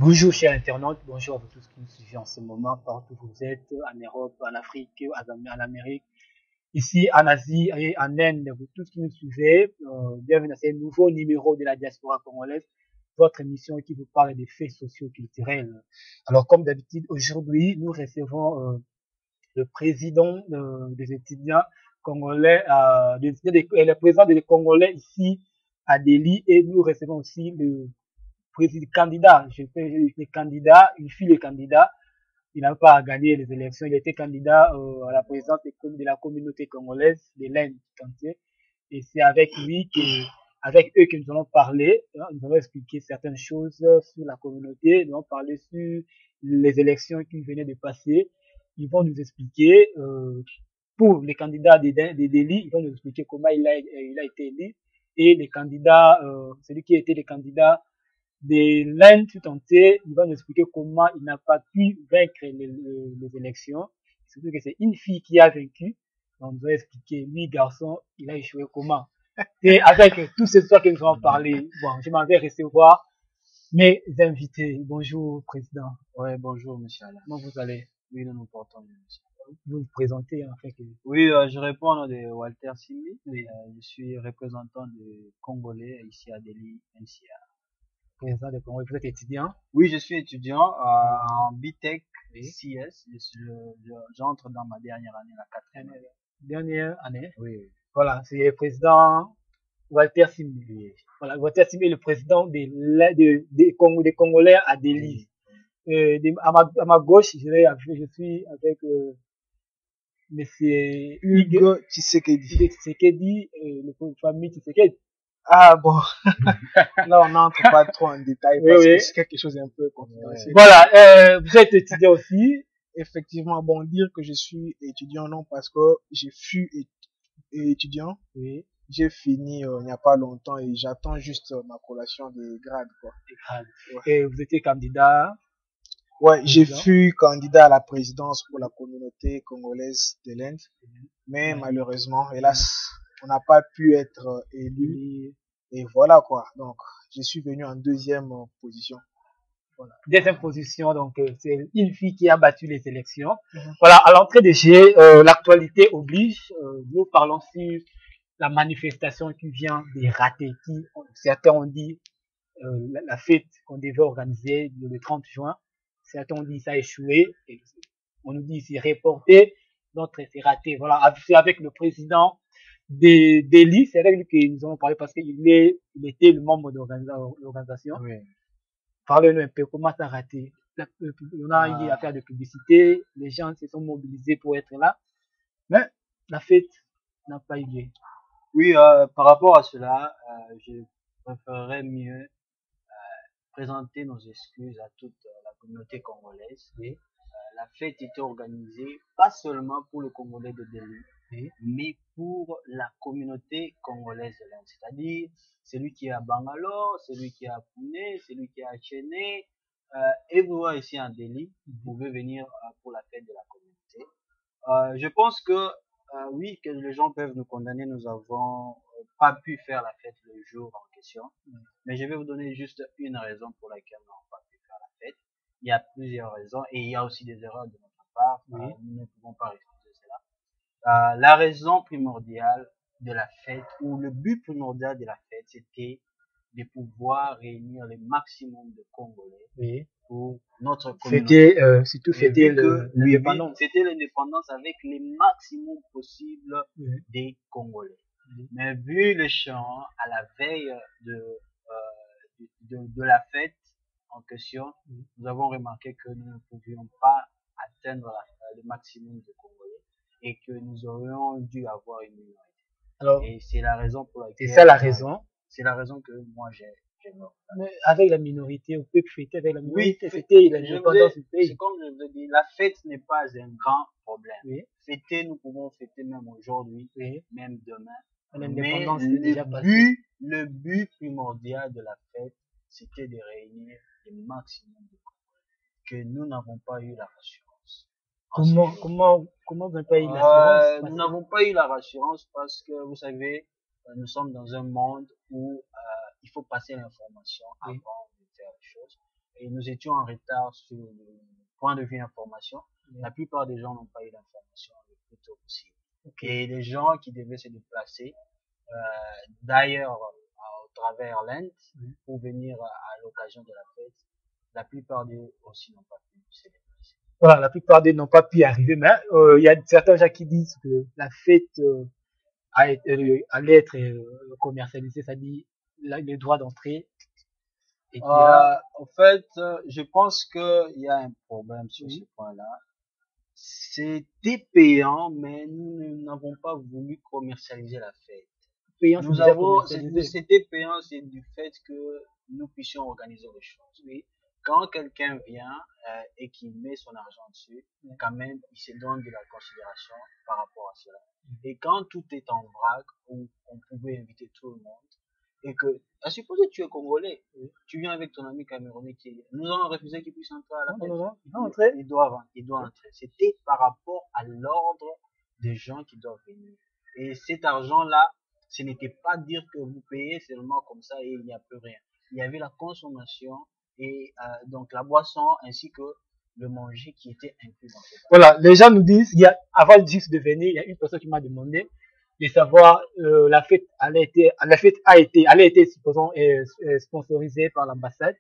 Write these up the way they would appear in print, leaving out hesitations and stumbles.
Bonjour chers internautes, bonjour à vous tous qui nous suivez en ce moment, partout où vous êtes, en Europe, en Afrique, en Amérique, ici en Asie et en Inde, vous tous qui nous suivez, bienvenue dans ce nouveau numéro de la diaspora congolaise, votre émission qui vous parle des faits socio-culturels. Alors comme d'habitude, aujourd'hui, nous recevons le président des étudiants congolais, le président des Congolais ici à Delhi, et nous recevons aussi le candidat, le candidat, il fut le candidat, il n'a pas gagné les élections, il était candidat à la présidence de la communauté congolaise de l'Inde tout entier. Et c'est avec lui avec eux que nous allons parler, nous allons expliquer certaines choses sur la communauté, nous allons parler sur les élections qui venaient de passer. Ils vont nous expliquer, pour les candidats des Delhi, ils vont nous expliquer comment il a été élu. Et les candidats, celui qui était le candidat de l'Inde tout entier, il va nous expliquer comment il n'a pas pu vaincre les élections. Surtout que c'est une fille qui a vaincu. Donc, nous va expliquer, lui, garçon, il a échoué comment. Et avec tous ces histoires que nous allons parler, bon, je m'en vais recevoir mes invités. Bonjour, président. Ouais, bonjour, monsieur Alain. Comment vous allez? Oui, nous nous portons bien, monsieur. Vous vous présentez, en fait. Oui, je réponds au nom de Walter Simbi. Oui. Je suis représentant de Congolais ici à Delhi, NCA. Président de Congo, vous êtes étudiant? Oui, je suis étudiant en BTech CS. J'entre dans ma dernière année, la 4e année. Dernière année? Oui. Voilà, c'est le président Walter Simbi. Oui. Voilà, Walter Simbi est le président des Congolais à Delhi. À ma gauche, je suis avec monsieur Hugo Tshisekedi. Tshisekedi, le famille Tshisekedi. Ah bon, là on n'entre pas trop en détail parce que c'est quelque chose un peu confidentiel. Voilà, vous êtes étudiant aussi. Effectivement, bon, dire que je suis étudiant, non, parce que je fus étudiant. Oui. J'ai fini il n'y a pas longtemps et j'attends juste ma collation de grade, quoi. Ouais. Et vous étiez candidat? Ouais, j'ai fus candidat à la présidence pour la communauté congolaise de l'Inde, mais malheureusement, hélas, on n'a pas pu être élu. Et voilà quoi. Donc, je suis venu en deuxième position. Voilà. Deuxième position, donc c'est une fille qui a battu les élections. Voilà, à l'entrée des jeux, l'actualité oblige. Nous parlons sur la manifestation qui vient de rater, certains ont dit la fête qu'on devait organiser le 30 juin. Certains ont dit ça a échoué. Et on nous dit c'est reporté, d'autres c'est raté. Voilà, c'est avec le président Delhi, c'est avec lui que nous avons parlé parce qu'il était le membre de l'organisation. Oui. Parlez-nous un peu, comment ça a raté? On a eu à faire de publicité, les gens se sont mobilisés pour être là, mais la fête n'a pas eu lieu. Oui, par rapport à cela, je préférerais mieux présenter nos excuses à toute la communauté congolaise. Oui. La fête était organisée pas seulement pour le Congolais de Delhi, Oui. mais pour la communauté congolaise de l'Inde. C'est-à-dire celui qui est à Bangalore, celui qui est à Pune, celui qui est à Chennai, et vous voyez ici en Delhi, vous pouvez venir pour la fête de la communauté. Je pense que oui, que les gens peuvent nous condamner, nous avons pas pu faire la fête le jour en question. Mais je vais vous donner juste une raison pour laquelle nous n'avons pas pu faire la fête. Il y a plusieurs raisons et il y a aussi des erreurs de notre part. Oui. Nous ne pouvons pas excuser cela. La raison primordiale de la fête, ou le but primordial de la fête, c'était de pouvoir réunir le maximum de Congolais pour notre communauté. Fêter l'indépendance. C'était l'indépendance avec le maximum possible des Congolais. Mais vu le champ à la veille de la fête en question, nous avons remarqué que nous ne pouvions pas atteindre le maximum de Congolais et que nous aurions dû avoir une minorité. Alors, et c'est la raison pour laquelle. C'est ça la raison. C'est la raison que moi j'ai Mais avec la minorité, on peut fêter avec la minorité. Oui, fêter l'indépendance du pays. C'est comme je vous ai dit, la fête n'est pas un grand problème. Oui. Fêter, nous pouvons fêter même aujourd'hui, même demain. L'indépendance Mais est déjà passée. le but primordial de la fête, c'était de réunir le maximum de Congolais. Que nous n'avons pas eu la rassurance. Comment vous n'avez pas eu l'assurance? Nous n'avons pas eu la rassurance parce que, vous savez, nous sommes dans un monde où il faut passer l'information avant de faire les choses. et nous étions en retard sur le point de vue information. La plupart des gens n'ont pas eu l'information le plus tôt possible. Et les gens qui devaient se déplacer, d'ailleurs, au travers l'Inde, pour venir à l'occasion de la fête, la plupart d'eux aussi n'ont pas pu se déplacer. Voilà, la plupart d'eux n'ont pas pu y arriver, mais il y a certains gens qui disent que la fête allait être commercialisée, c'est-à-dire les droits d'entrée étaient là. En fait, je pense qu'il y a un problème sur ce point-là. C'était payant, mais nous n'avons pas voulu commercialiser la fête. Payant, Nous c'est déjà avons, commercialisé. c'était payant, c'est du fait que nous puissions organiser les choses. Oui. Quand quelqu'un vient et qu'il met son argent dessus, quand même, il se donne de la considération par rapport à cela. Et quand tout est en vrac, où on pouvait inviter tout le monde, et que, à supposer que tu es Congolais, tu viens avec ton ami Camerounais qui est, nous allons refuser qu'il puisse entrer à la fête. Non, il va entrer. Il doit entrer. C'était par rapport à l'ordre des gens qui doivent venir. Et cet argent-là, ce n'était pas dire que vous payez seulement comme ça et il n'y a plus rien. Il y avait la consommation et donc la boisson ainsi que le manger qui était inclus dans cette. Voilà, les gens nous disent, avant juste de venir, il y a une personne qui m'a demandé de savoir la fête allait été supposons sponsorisée par l'ambassade.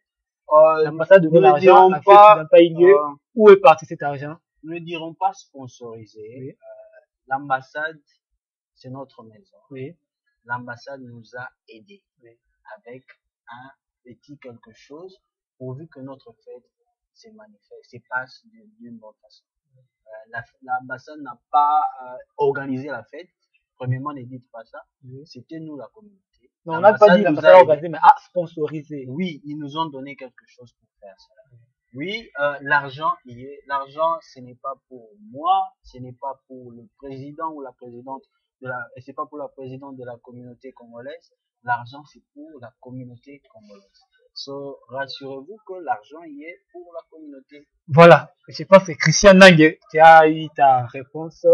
L'ambassade de l'argent, la fête n'a pas eu lieu. Où est parti cet argent? Nous ne dirons pas sponsorisé. Oui. L'ambassade, c'est notre maison. Oui. L'ambassade nous a aidés avec un petit quelque chose pourvu que notre fête se manifeste, se passe d'une bonne façon. L'ambassade n'a pas organisé la fête. Premièrement, ne dites pas ça. C'était nous la communauté. Non, on n'a pas dit l'ambassade a organisé, mais a sponsorisé. Oui, ils nous ont donné quelque chose pour faire cela. Oui, l'argent y est. L'argent, ce n'est pas pour moi, ce n'est pas pour le président ou la présidente et c'est pas pour la présidente de la communauté congolaise. L'argent, c'est pour la communauté congolaise. So, rassurez-vous que l'argent y est pour la communauté. Voilà. Je pense que Christian Nangue, tu as eu ta réponse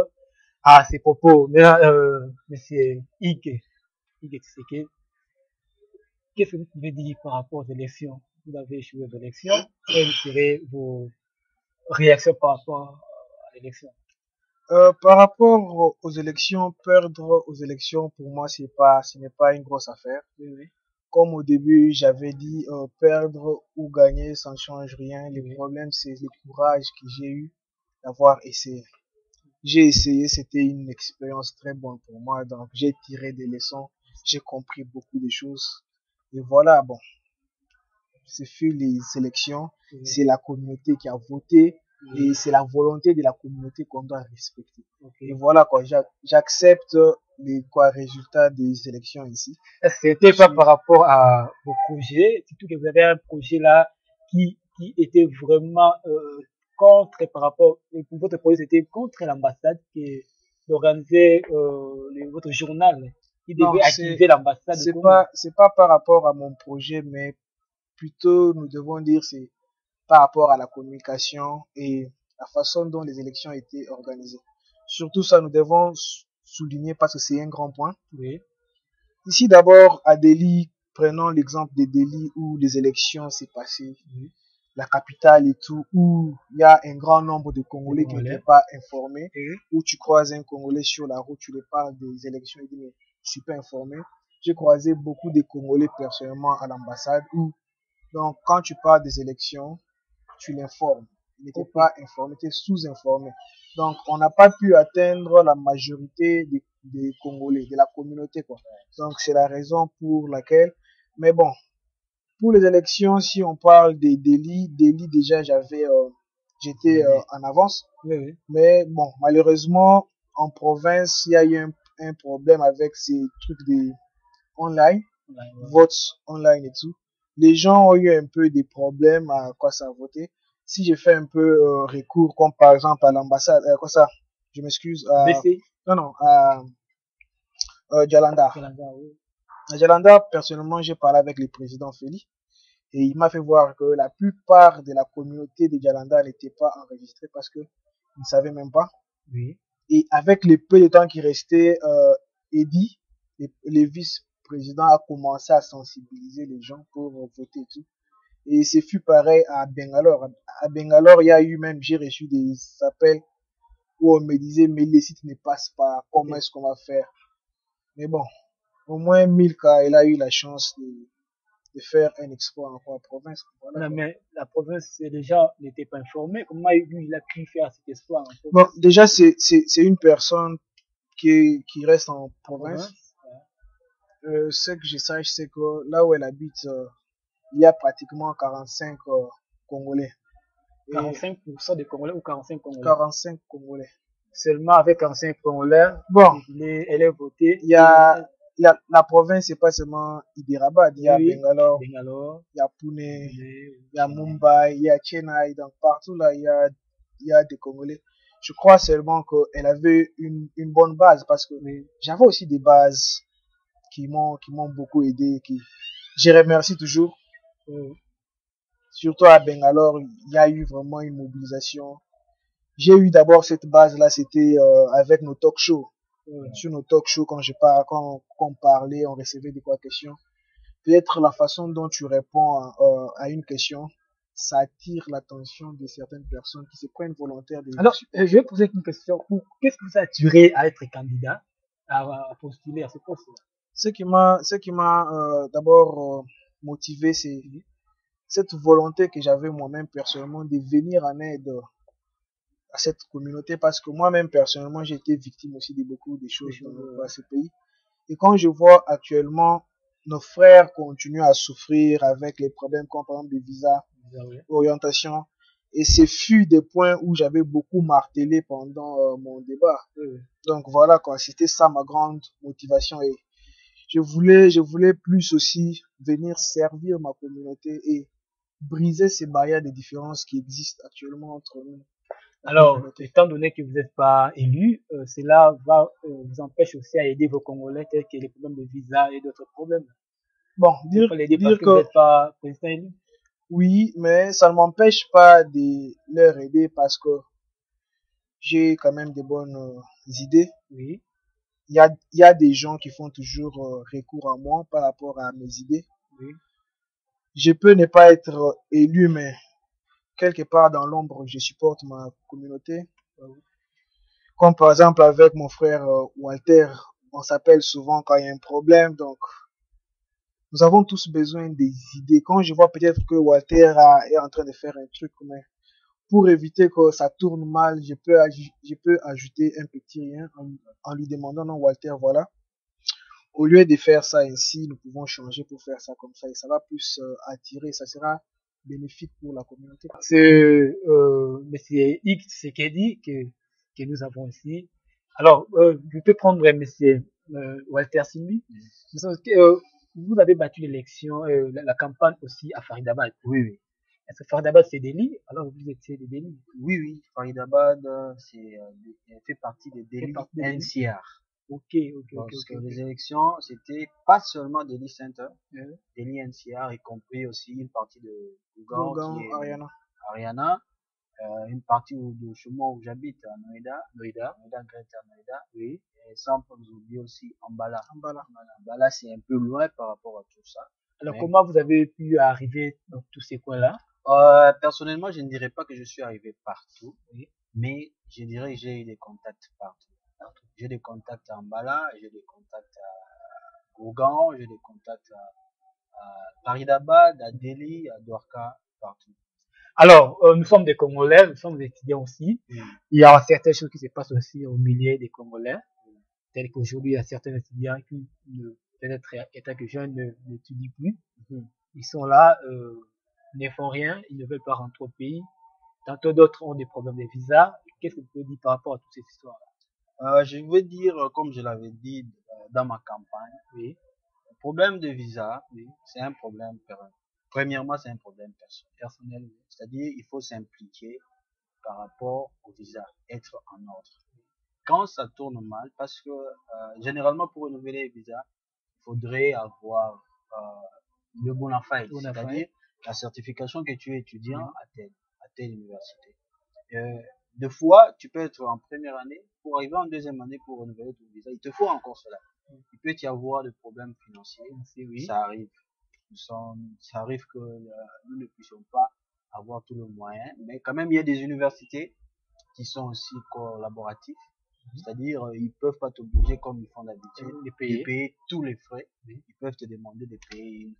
à ces propos. Maintenant, monsieur Ike Tshisekedi, qu'est-ce que vous pouvez dire par rapport aux élections? Vous avez échoué aux élections. Quelles seraient vos réactions par rapport à l'élection? Par rapport aux élections, perdre aux élections, pour moi, ce n'est pas une grosse affaire. Oui. Comme au début, j'avais dit, perdre ou gagner, ça ne change rien. Le problème, c'est le courage que j'ai eu d'avoir essayé. J'ai essayé, c'était une expérience très bonne pour moi, donc j'ai tiré des leçons, j'ai compris beaucoup de choses. Et voilà, bon, ce fut les élections, c'est la communauté qui a voté, et c'est la volonté de la communauté qu'on doit respecter. Et voilà quoi, j'accepte les résultats des élections ici. Est-ce que c'était pas par rapport à vos projets, surtout que vous avez un projet là qui était vraiment contre par rapport, votre projet c'était contre l'ambassade qui organisait votre journal qui devait activer l'ambassade. C'est pas par rapport à mon projet, mais plutôt nous devons dire c'est par rapport à la communication et la façon dont les élections étaient organisées. Surtout ça, nous devons souligner parce que c'est un grand point. Oui. Ici d'abord à Delhi, prenons l'exemple de Delhi où les élections s'est passées, la capitale et tout, où il y a un grand nombre de Congolais qui n'étaient pas informés, où tu croises un Congolais sur la route, tu lui parles des élections, il dit mais je suis pas informé. J'ai croisé beaucoup de Congolais personnellement à l'ambassade où donc quand tu parles des élections, tu l'informes. Il n'était pas informé, il était sous-informé. Donc, on n'a pas pu atteindre la majorité des Congolais, de la communauté, quoi. Donc, c'est la raison pour laquelle, mais bon, pour les élections, si on parle des délits, déjà, j'étais en avance. Oui. Mais bon, malheureusement, en province, il y a eu un problème avec ces trucs de online, votes online et tout. Les gens ont eu un peu des problèmes à quoi ça voter. Si j'ai fait un peu recours, comme par exemple à l'ambassade, je m'excuse, à Jalanda. À Jalanda, personnellement, j'ai parlé avec le président Félix et il m'a fait voir que la plupart de la communauté de Jalanda n'était pas enregistrée parce que ils ne savaient même pas. Oui. Et avec le peu de temps qui restait, Eddy, le vice-président a commencé à sensibiliser les gens pour voter et tout. Et ce fut pareil à Bangalore. À Bangalore, il y a eu même, j'ai reçu des appels où on me disait, mais les sites ne passent pas, comment est-ce qu'on va faire? Mais bon, au moins Milka, il a eu la chance de faire un exploit encore en province. Voilà, Non, mais la province, les gens n'étaient pas informés. Comment lui, il a pu faire cet espoir en bon, province? déjà, c'est une personne qui reste en province. Ce que je sache, c'est que là où elle habite, il y a pratiquement 45 Congolais. 45% des Congolais ou 45 Congolais? 45 Congolais. Seulement avec 45 Congolais, bon, elle est votée. Il y a la province, c'est pas seulement Hyderabad. Il y a Bangalore, il y a Pune, il y a Mumbai, il y a Chennai. Donc partout là, il y a des Congolais. Je crois seulement qu'elle avait une bonne base parce que j'avais aussi des bases qui m'ont beaucoup aidé. Je remercie toujours. Surtout à Bangalore, il y a eu vraiment une mobilisation. J'ai eu d'abord cette base-là, c'était avec nos talk shows. Sur nos talk shows, quand on parlait, on recevait des questions. Peut-être la façon dont tu réponds à une question, ça attire l'attention de certaines personnes qui se prennent volontaires. Alors, je vais poser une question. Qu'est-ce qui vous a attiré à être candidat, à postuler à ce poste-là? Ce qui m'a d'abord motivé, c'est cette volonté que j'avais moi-même personnellement de venir en aide à cette communauté parce que moi-même personnellement j'ai été victime aussi de beaucoup de choses dans ce pays. Et quand je vois actuellement nos frères continuent à souffrir avec les problèmes comme par exemple de visa, orientation, et ce fut des points où j'avais beaucoup martelé pendant mon débat. Donc voilà quoi, c'était ça ma grande motivation et je voulais plus aussi venir servir ma communauté et briser ces barrières de différences qui existent actuellement entre nous. Alors, étant donné que vous n'êtes pas élu, cela va vous empêcher aussi à aider vos Congolais tels que les problèmes de visa et d'autres problèmes. Bon, dire que vous n'êtes pas président élu. Oui, mais ça ne m'empêche pas de leur aider parce que j'ai quand même des bonnes idées. Oui. Il y a des gens qui font toujours recours à moi par rapport à mes idées. Oui. Je peux ne pas être élu, mais quelque part dans l'ombre, je supporte ma communauté. Comme par exemple avec mon frère Walter, on s'appelle souvent quand il y a un problème. Donc, nous avons tous besoin des idées. Quand je vois peut-être que Walter est en train de faire un truc, mais pour éviter que ça tourne mal, je peux ajouter un petit rien en lui demandant, non Walter, voilà. Au lieu de faire ça ainsi, nous pouvons changer pour faire ça comme ça et ça va plus attirer, ça sera bénéfique pour la communauté. C'est monsieur X Sekedi que nous avons ici. Alors, je peux prendre monsieur Walter Simbi. Vous avez battu l'élection, la campagne aussi à Faridabad. Oui, oui. Est-ce que Faridabad c'est Delhi? Alors vous étiez de Delhi? Oui, oui. Faridabad, fait partie des Delhi NCR. Ok. Parce que les élections, c'était pas seulement Delhi Center, Delhi NCR, y compris aussi une partie de Gurgaon, qui est Haryana, une partie de chez moi où j'habite, à Noida, Greater Noida, oui. Et sans oublier aussi Ambala. Ambala, c'est un peu loin par rapport à tout ça. Alors, comment vous avez pu arriver dans tous ces coins-là? Personnellement, je ne dirais pas que je suis arrivé partout, oui, mais je dirais que j'ai eu des contacts partout. J'ai des contacts à Ambala, j'ai des contacts à Gurgaon, j'ai des contacts à Faridabad, à Delhi, à Dwarka, partout. Alors, nous sommes des Congolais, nous sommes des étudiants aussi. Il y a certaines choses qui se passent aussi au milieu des Congolais, telles qu'aujourd'hui, il y a certains étudiants qui, peut-être étant que jeunes, n'étudient plus. Ils sont là, ne font rien, ils ne veulent pas rentrer au pays. Tantôt d'autres ont des problèmes de visa. Qu'est-ce que vous pouvez dire par rapport à toutes ces histoires-là? Je veux dire, comme je l'avais dit dans ma campagne, oui, le problème de visa, oui, c'est un problème. Premièrement, c'est un problème personnel. C'est-à-dire, il faut s'impliquer par rapport au visa, être en ordre. Quand ça tourne mal, parce que généralement pour renouveler les visas, il faudrait avoir le bona fide, c'est-à-dire la certification que tu es étudiant à telle université. Deux fois, tu peux être en première année, pour arriver en deuxième année pour renouveler ton visa, il te faut encore cela. Il peut y avoir des problèmes financiers, oui, ça arrive. Ça arrive que nous ne puissions pas avoir tout le moyen, mais quand même, il y a des universités qui sont aussi collaboratifs. C'est-à-dire, ils peuvent pas t'obliger comme ils font d'habitude De de payer. payer tous les frais. Ils peuvent te demander de payer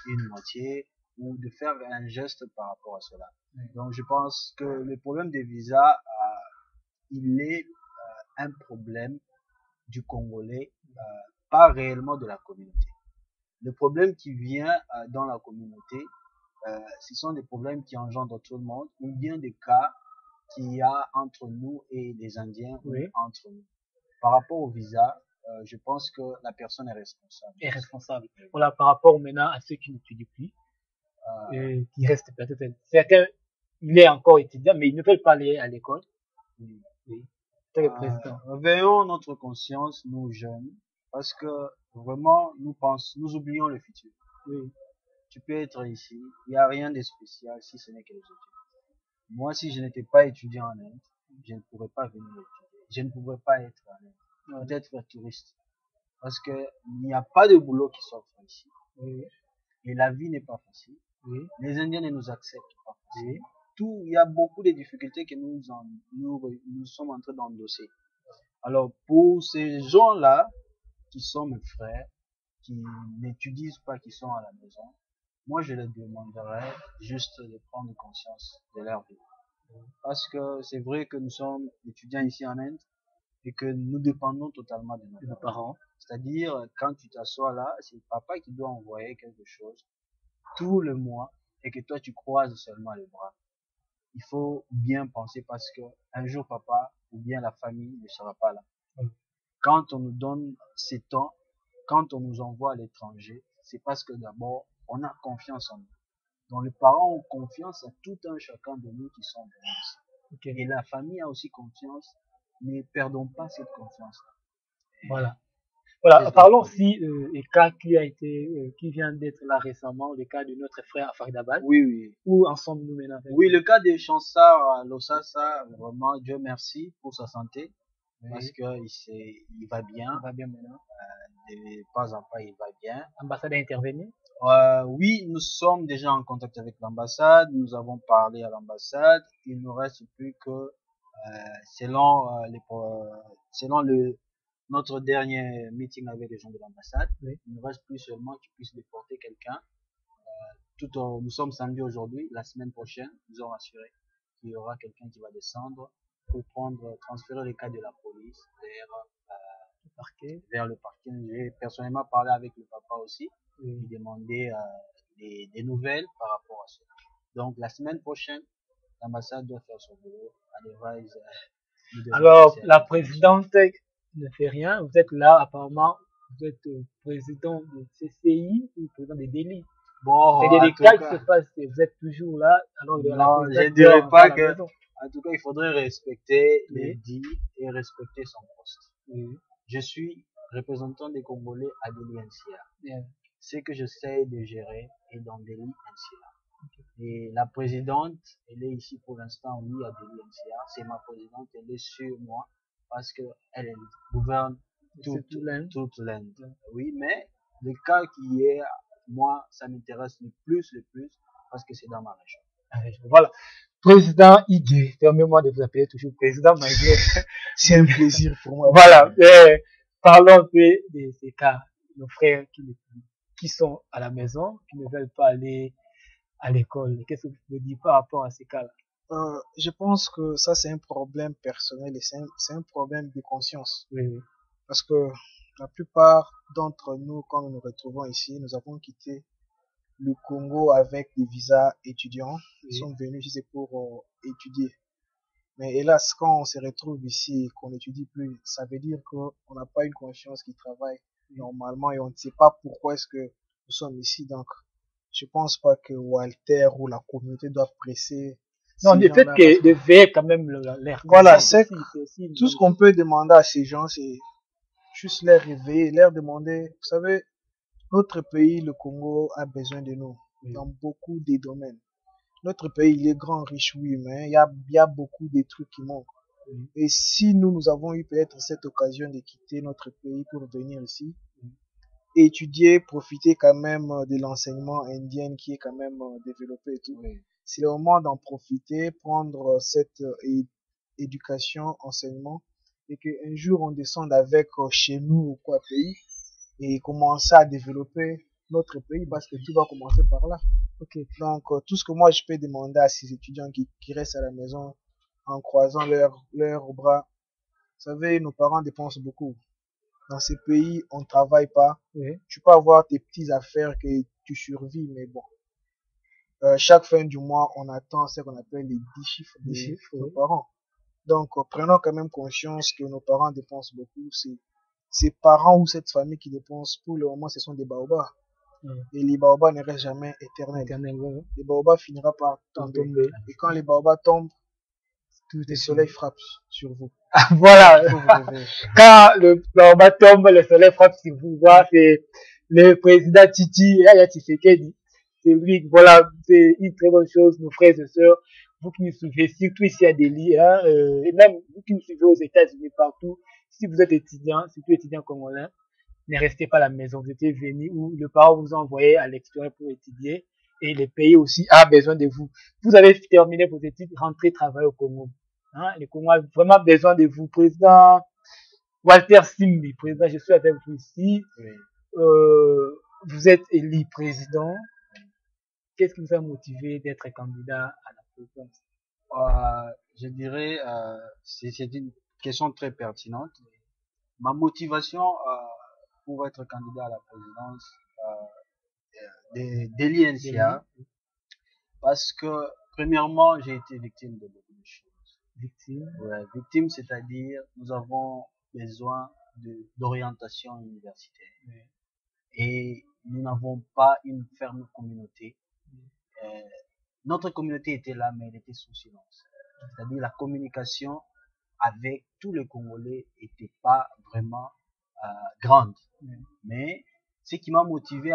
une moitié ou de faire un geste par rapport à cela. Donc, je pense que le problème des visas, il est un problème du Congolais, pas réellement de la communauté. Le problème qui vient dans la communauté, ce sont des problèmes qui engendrent tout le monde, ou bien des cas qu'il y a entre nous et les Indiens, ou entre nous. Par rapport au visa, je pense que la personne est responsable. Est responsable. Voilà, par rapport maintenant à ceux qui n'étudient plus, qui restent peut-être, certains, il est encore étudiant, mais ils ne veulent pas aller à l'école. Oui. C'est le président. Veillons notre conscience, nous jeunes, parce que vraiment, nous oublions le futur. Oui. Tu peux être ici, il n'y a rien de spécial si ce n'est que les études. Moi, si je n'étais pas étudiant en Inde, je ne pourrais pas venir étudier. Je ne pourrais pas être en Inde. Peut-être touriste. Parce que il n'y a pas de boulot qui s'offre ici. Oui. Et la vie n'est pas facile. Oui. Les Indiens ne nous acceptent pas facilement. Il y a beaucoup de difficultés que nous sommes en train d'endosser. Alors, pour ces gens-là, qui sont mes frères, qui n'étudient pas, qui sont à la maison, moi, je leur demanderais juste de prendre conscience de leur vie. Parce que c'est vrai que nous sommes étudiants ici en Inde et que nous dépendons totalement de nos parents. C'est-à-dire, quand tu t'assois là, c'est papa qui doit envoyer quelque chose tout le mois et que toi, tu croises seulement les bras. Il faut bien penser parce que un jour, papa ou bien la famille ne sera pas là. Quand on nous donne ces temps, quand on nous envoie à l'étranger, c'est parce que d'abord, on a confiance en nous. Donc les parents ont confiance à tout un chacun de nous qui sont venus ici. Et la famille a aussi confiance, ne perdons pas cette confiance-là. Voilà. Voilà, parlons aussi du cas qui vient d'être là récemment, le cas de notre frère à Faridabad. Oui. Où en sommes-nous maintenant? Oui, le cas de Chansar Lossassa, vraiment, Dieu merci pour sa santé. Parce que il va bien. Il va bien maintenant. De pas en pas, il va bien. L'ambassade a intervenu? Oui, nous sommes déjà en contact avec l'ambassade. Nous avons parlé à l'ambassade. Il ne reste plus que, selon notre dernier meeting avec les gens de l'ambassade, il ne reste plus seulement qu'ils puissent déporter quelqu'un. Nous sommes samedi aujourd'hui. La semaine prochaine, nous ont assuré qu'il y aura quelqu'un qui va descendre pour transférer les cas de la police vers le parquet. J'ai personnellement parlé avec le papa aussi. Il demandait des nouvelles par rapport à cela. Donc la semaine prochaine, l'ambassade doit faire son boulot. Alors la présidente ne fait rien. Vous êtes là apparemment. Vous êtes président de CCI ou président des délits. Bon, c'est des cas qui se passent. Vous êtes toujours là. Alors non, je ne dirais pas que. En tout cas, il faudrait respecter les dits et respecter son poste. Je suis représentant des Congolais à Delhi NCA. Ce que j'essaie de gérer est dans Delhi NCA. Et la présidente, elle est ici pour l'instant, oui, à Delhi NCA. C'est ma présidente, elle est sur moi parce qu'elle gouverne toute l'Inde. Oui, mais le cas qui est, moi, ça m'intéresse le plus parce que c'est dans ma région. Voilà. Président Igué, permettez-moi de vous appeler toujours président malgré. C'est un plaisir pour moi. Voilà. Parlons un peu de ces cas, nos frères qui sont à la maison, qui ne veulent pas aller à l'école. Qu'est-ce que vous pouvez dire par rapport à ces cas-là? Je pense que ça, c'est un problème personnel et c'est un problème de conscience. Parce que la plupart d'entre nous, quand nous nous retrouvons ici, nous avons quitté le Congo avec des visas étudiants. Ils sont venus ici pour étudier. Mais hélas, quand on se retrouve ici et qu'on n'étudie plus, ça veut dire qu'on n'a pas une conscience qui travaille normalement et on ne sait pas pourquoi est-ce que nous sommes ici. Donc, je pense pas que Walter ou la communauté doit presser. Non, le fait que de veiller quand même l'air. Voilà, c'est tout ce qu'on peut demander à ces gens, c'est juste les réveiller, leur demander, vous savez, notre pays, le Congo, a besoin de nous dans beaucoup de domaines. Notre pays, il est grand, riche, oui, mais il y a beaucoup de trucs qui manquent. Et si nous avons eu peut-être cette occasion de quitter notre pays pour venir ici, étudier, profiter quand même de l'enseignement indien qui est quand même développé et tout. Oui. C'est le moment d'en profiter, prendre cette éducation, enseignement, et qu'un jour on descende avec chez nous ou quoi pays et commencer à développer notre pays parce que tout va commencer par là. Ok. Donc tout ce que moi je peux demander à ces étudiants qui restent à la maison en croisant leurs bras, vous savez, nos parents dépensent beaucoup. Dans ces pays, on ne travaille pas. Oui. Tu peux avoir tes petites affaires que tu survis, mais bon. Chaque fin du mois, on attend ce qu'on appelle les 10 chiffres de nos Oui. parents. Donc, prenons quand même conscience que nos parents dépensent beaucoup. C'est ces parents ou cette famille qui dépensent, pour le moment, ce sont des baobabs. Et les baobabs ne restent jamais éternels. Ouais. Les baobabs finira par tomber. Et quand les baobabs tombent, le soleil frappe sur vous. Voilà. Il faut vous réveiller. Quand le baobab tombe, le soleil frappe sur vous. Voilà, c'est le président Titi, Yaya Tshisekedi. C'est lui, voilà, c'est une très bonne chose, nos frères et sœurs. Vous qui nous suivez, surtout ici à Delhi, hein, et même vous qui nous suivez aux États-Unis, partout. Si vous êtes étudiant, surtout étudiant congolais, ne restez pas à la maison. Vous étiez venu ou le parent vous a envoyé à l'extérieur pour étudier et le pays aussi a besoin de vous. Vous avez terminé vos études, rentrez travailler au Congo. Hein, le Congo a vraiment besoin de vous. Président Walter Simbi, président, je suis avec vous ici. Oui. Vous êtes élu président. Qu'est-ce qui vous a motivé d'être candidat à la présidence? Je dirais, c'est une question très pertinente. Ma motivation pour être candidat à la présidence de l'INCA, parce que premièrement, j'ai été victime de beaucoup de choses. Victime. Ouais, victime, c'est-à-dire nous avons besoin d'orientation universitaire. Oui. Et nous n'avons pas une ferme communauté. Notre communauté était là, mais elle était sous silence. C'est-à-dire la communication avec tous les Congolais n'était pas vraiment grande. Mais ce qui m'a motivé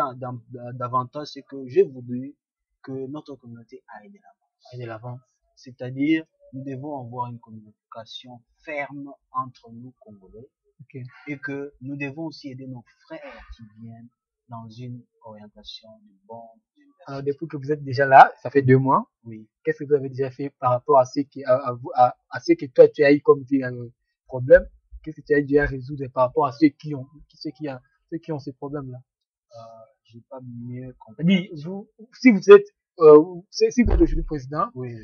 davantage, c'est que j'ai voulu que notre communauté aille de l'avant. Aille de l'avant. C'est-à-dire, nous devons avoir une communication ferme entre nous Congolais. Okay. Et que nous devons aussi aider nos frères qui viennent dans une orientation de bonne université. Alors, depuis que vous êtes déjà là, ça fait 2 mois. Oui. Qu'est-ce que vous avez déjà fait par rapport à ce que toi tu as eu comme problème? Qu'est-ce que tu as déjà résoudre par rapport à ceux qui ont ce problème-là? J'ai pas mieux compris. Si vous êtes aujourd'hui président, oui.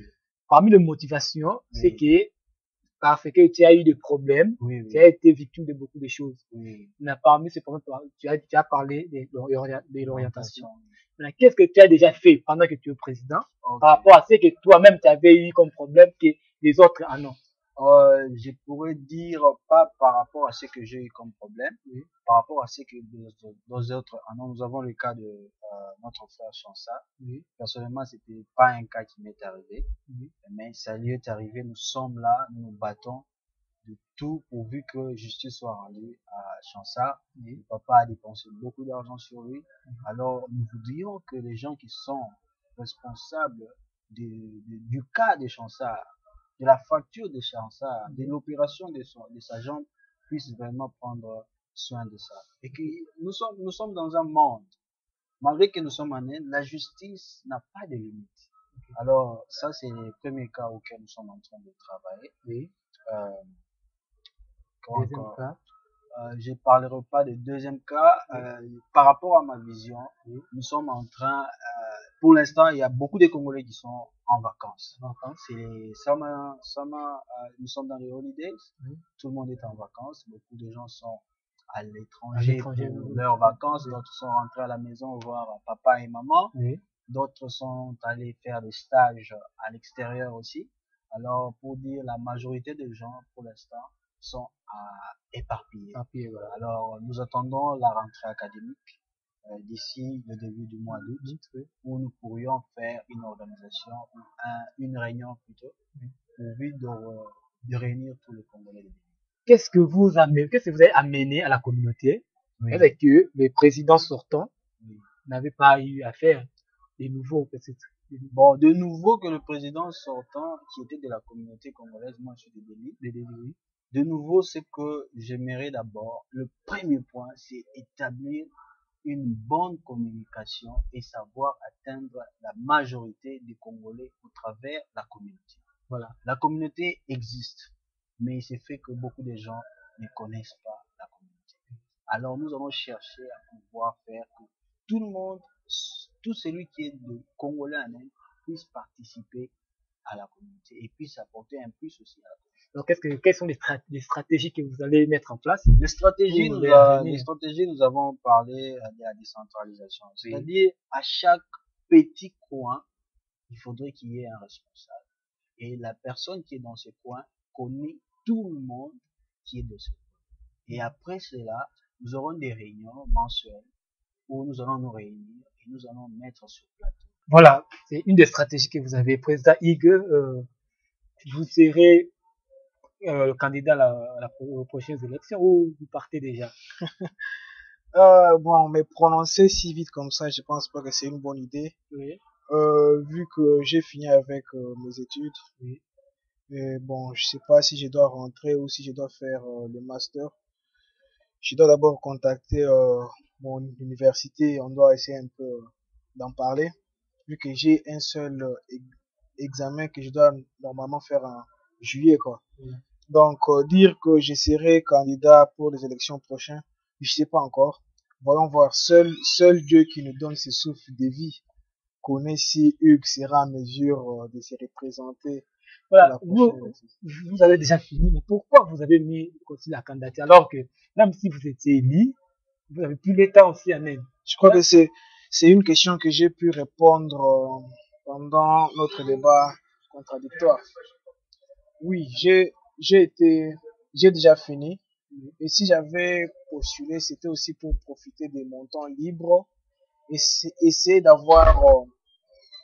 Parmi les motivations, oui. C'est que parce que tu as eu des problèmes, oui. Tu as été victime de beaucoup de choses. Oui. Mais parmi ces problèmes, tu as parlé de l'orientation. Maintenant, qu'est-ce que tu as déjà fait pendant que tu es président par rapport à ce que toi-même tu avais eu comme problème que les autres en ont? Je pourrais dire pas par rapport à ce que j'ai eu comme problème, oui. Par rapport à ce que les autres en ont. Nous avons le cas de notre frère Chansa. Oui. Personnellement, c'était pas un cas qui m'est arrivé, oui. Mais ça lui est arrivé. Nous sommes là, nous nous battons de tout pourvu que justice soit rendue à Chansa. Oui. Le papa a dépensé beaucoup d'argent sur lui. Alors, nous voudrions que les gens qui sont responsables du cas de Chansa, de la fracture de Chansa, de l'opération de sa jambe, puissent vraiment prendre soin de ça. Et que nous sommes dans un monde, malgré que nous sommes en Inde, la justice n'a pas de limite. Okay. Alors, ça, c'est les premiers cas auxquels nous sommes en train de travailler. Oui. Deuxième cas. Je parlerai pas de deuxième cas. Par rapport à ma vision, oui. Nous sommes en train, pour l'instant, il y a beaucoup de Congolais qui sont en vacances. C'est les nous sommes dans les holidays. Oui. Tout le monde est en vacances. Beaucoup de gens sont à l'étranger pour leurs vacances. Oui. D'autres sont rentrés à la maison voir papa et maman. Oui. D'autres sont allés faire des stages à l'extérieur aussi. Alors, pour dire la majorité des gens, pour l'instant, sont éparpillés. Voilà. Alors, nous attendons la rentrée académique d'ici le début du mois d'août, oui. Où nous pourrions faire une organisation, une réunion plutôt, oui. Pour but de réunir tous les Congolais. Qu'est-ce que vous avez amené à la communauté, oui. Avec que les présidents sortants, oui. N'avaient pas eu à faire des nouveaux peut-être? Bon, de nouveau que le président sortant, qui était de la communauté congolaise, moi je suis de Delhi, oui. De nouveau, ce que j'aimerais d'abord, le premier point, c'est établir une bonne communication et savoir atteindre la majorité des Congolais au travers la communauté. Voilà. La communauté existe, mais il se fait que beaucoup de gens ne connaissent pas la communauté. Alors nous allons chercher à pouvoir faire que tout le monde, tout celui qui est de Congolais en Inde, puisse participer à la communauté et puisse apporter un plus aussi à la communauté. Alors, quelles sont les stratégies que vous allez mettre en place? Les stratégies, pour nous avons parlé de la décentralisation. C'est-à-dire, à chaque petit coin, il faudrait qu'il y ait un responsable. Et la personne qui est dans ce coin connaît tout le monde qui est de ce coin. Et après cela, nous aurons des réunions mensuelles où nous allons nous réunir et nous allons mettre sur plateau. Voilà, c'est une des stratégies que vous avez. Président Hugues, vous serez le candidat aux prochaines élections ou vous partez déjà? Bon, mais prononcer si vite comme ça, je pense pas que c'est une bonne idée. Oui. Vu que j'ai fini avec mes études. Oui. Et bon, je sais pas si je dois rentrer ou si je dois faire le master. Je dois d'abord contacter mon université. On doit essayer un peu d'en parler. Vu que j'ai un seul examen que je dois normalement faire en juillet, quoi. Oui. Donc, dire que je serai candidat pour les élections prochaines, je sais pas encore. Voyons voir. Seul Dieu qui nous donne ce souffle de vie connaît si Hugues sera en mesure de se représenter. Voilà, vous avez déjà fini, mais pourquoi vous avez mis aussi la candidature alors que même si vous étiez élu, vous avez plus le temps aussi en Inde? Je crois que c'est une question que j'ai pu répondre pendant notre débat contradictoire. Oui, j'ai déjà fini. Et si j'avais postulé, c'était aussi pour profiter de mon temps libre et essayer d'avoir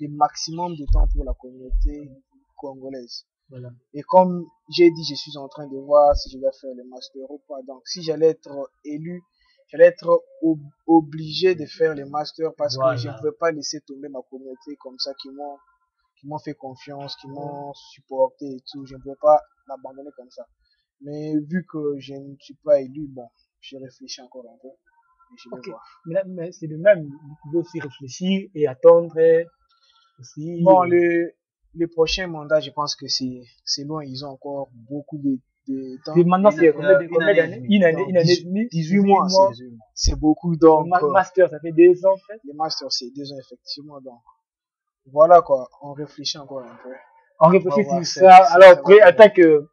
le maximum de temps pour la communauté congolaise. Voilà. Et comme j'ai dit, je suis en train de voir si je vais faire le master ou pas. Donc, si j'allais être élu, j'allais être obligé de faire le master parce que je ne pouvais pas laisser tomber ma communauté comme ça qui m'ont fait confiance, qui m'ont supporté et tout. Je ne pouvais pas m'abandonner comme ça. Mais vu que je ne suis pas élu, bon, je réfléchis encore un peu. Et je vais voir. Mais c'est le même. Vous pouvez aussi réfléchir et attendre aussi. Bon, les prochains mandats, je pense que c'est loin. Ils ont encore beaucoup de temps. Et maintenant, c'est combien d'années? Une année et demie? 18 mois. C'est beaucoup. Donc, le master, ça fait 2 ans, en fait. Le master, c'est 2 ans, effectivement. Donc, voilà quoi. On réfléchit encore un peu. On réfléchit sur ça. Alors, attends que,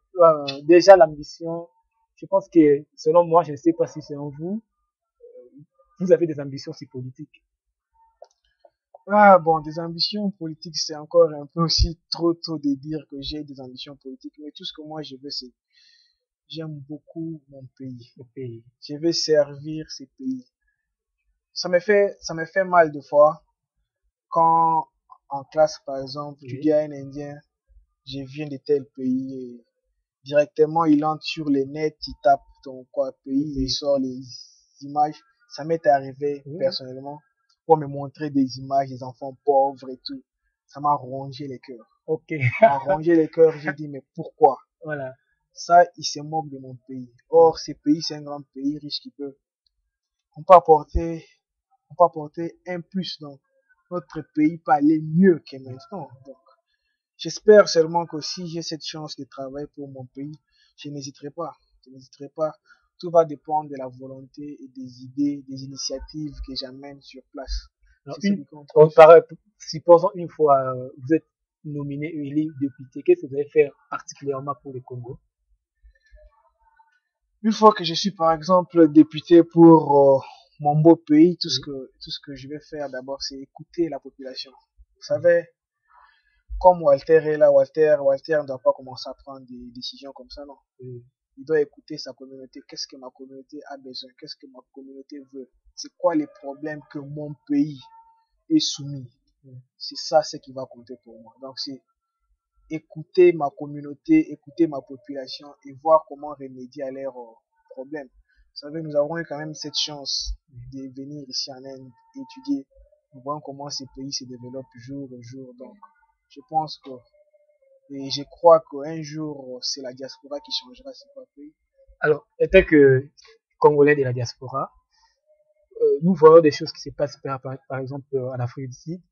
déjà, l'ambition, je pense que, selon moi, je ne sais pas si selon vous, vous avez des ambitions si politiques. Ah bon, des ambitions politiques, c'est encore un peu aussi trop tôt de dire que j'ai des ambitions politiques. Mais tout ce que moi je veux, c'est j'aime beaucoup mon pays. Le pays. Je veux servir ce pays. Ça me fait mal de fois quand en classe, par exemple, tu dis à un Indien, je viens de tel pays et directement il entre sur les nets, il tape ton pays, il sort les images. Ça m'est arrivé personnellement pour me montrer des images des enfants pauvres et tout. Ça m'a rongé les cœurs. Ok. Ça m'a rongé les cœurs. J'ai dit, mais pourquoi? Voilà. Ça, il se moque de mon pays. Or, ce pays, c'est un grand pays riche qui peut. On peut apporter un plus. Donc, notre pays peut aller mieux que maintenant. Donc, j'espère seulement que si j'ai cette chance de travailler pour mon pays, je n'hésiterai pas. Je n'hésiterai pas. Tout va dépendre de la volonté et des idées, des initiatives que j'amène sur place. Alors, supposons une fois vous êtes nominé élu député, qu'est-ce que vous allez faire particulièrement pour le Congo? Une fois que je suis par exemple député pour mon beau pays, tout ce que je vais faire d'abord, c'est écouter la population. Vous savez, comme Walter est là, Walter ne doit pas commencer à prendre des décisions comme ça, non. Il doit écouter sa communauté. Qu'est-ce que ma communauté a besoin? Qu'est-ce que ma communauté veut? C'est quoi les problèmes que mon pays est soumis? C'est ça ce qui va compter pour moi. Donc c'est écouter ma communauté, écouter ma population et voir comment remédier à leurs problèmes. Vous savez, nous avons eu quand même cette chance de venir ici en Inde étudier. Nous voyons comment ces pays se développent jour au jour. Donc, je pense que et je crois qu'un jour, c'est la diaspora qui changera ce pays. Alors, étant que Congolais de la diaspora, nous voyons des choses qui se passent par exemple en Afrique du Sud.